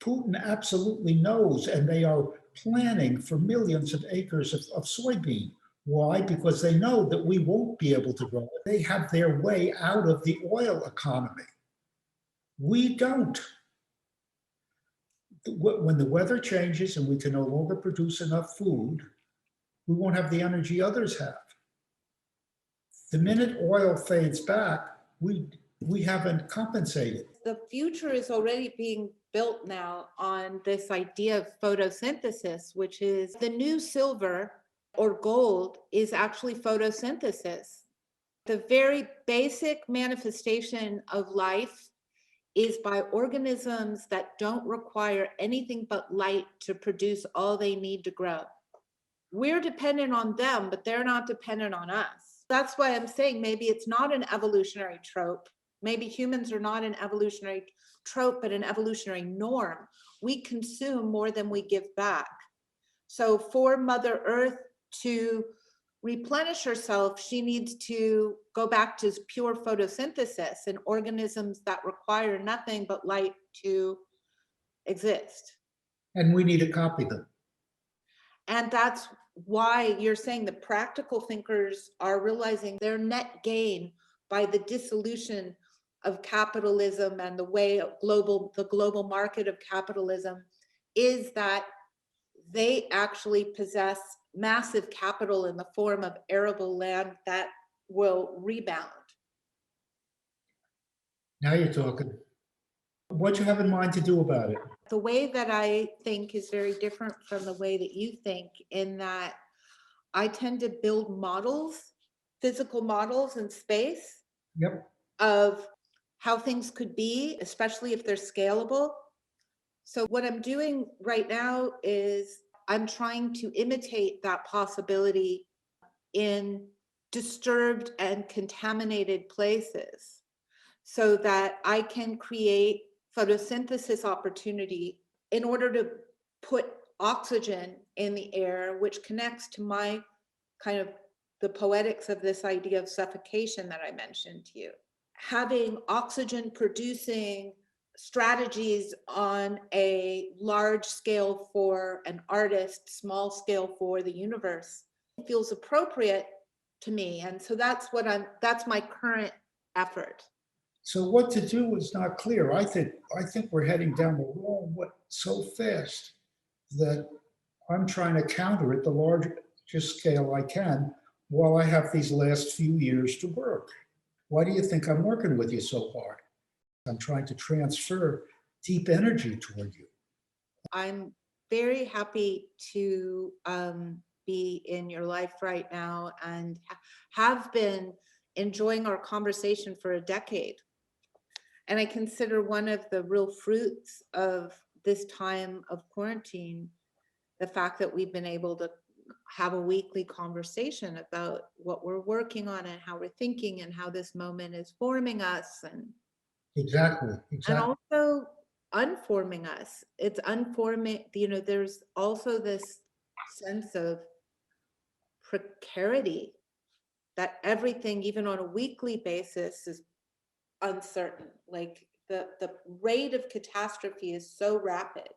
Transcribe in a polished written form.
Putin absolutely knows, and they are planning for millions of acres of soybean. Why? Because they know that we won't be able to grow it. They have their way out of the oil economy. We don't. When the weather changes and we can no longer produce enough food, we won't have the energy others have. The minute oil fades back, we haven't compensated. The future is already being built now on this idea of photosynthesis, which is the new silver or gold is actually photosynthesis. The very basic manifestation of life is by organisms that don't require anything but light to produce all they need to grow. We're dependent on them, but they're not dependent on us. That's why I'm saying maybe it's not an evolutionary trope. Maybe humans are not an evolutionary trope, but an evolutionary norm. We consume more than we give back. So for Mother Earth to replenish herself, she needs to go back to pure photosynthesis and organisms that require nothing but light to exist. And we need to copy them. And that's why you're saying the practical thinkers are realizing their net gain by the dissolution of capitalism and the way the global market of capitalism is that they actually possess massive capital in the form of arable land that will rebound. Now you're talking. What do you have in mind to do about it? The way that I think is very different from the way that you think, in that I tend to build models, physical models in space. Yep. Of how things could be, especially if they're scalable. So what I'm doing right now is I'm trying to imitate that possibility in disturbed and contaminated places so that I can create photosynthesis opportunity in order to put oxygen in the air, which connects to my kind of the poetics of this idea of suffocation that I mentioned to you. Having oxygen producing strategies on a large scale for an artist, small scale for the universe feels appropriate to me. And so that's my current effort. So what to do is not clear. I think we're heading down the wrong way so fast that I'm trying to counter it the largest scale I can while I have these last few years to work. Why do you think I'm working with you so hard? I'm trying to transfer deep energy toward you. I'm very happy to be in your life right now and have been enjoying our conversation for a decade. And I consider one of the real fruits of this time of quarantine the fact that we've been able to have a weekly conversation about what we're working on and how we're thinking and how this moment is forming us and Exactly. and also unforming us. It's unforming, there's also this sense of precarity that everything, even on a weekly basis, is uncertain. Like the rate of catastrophe is so rapid.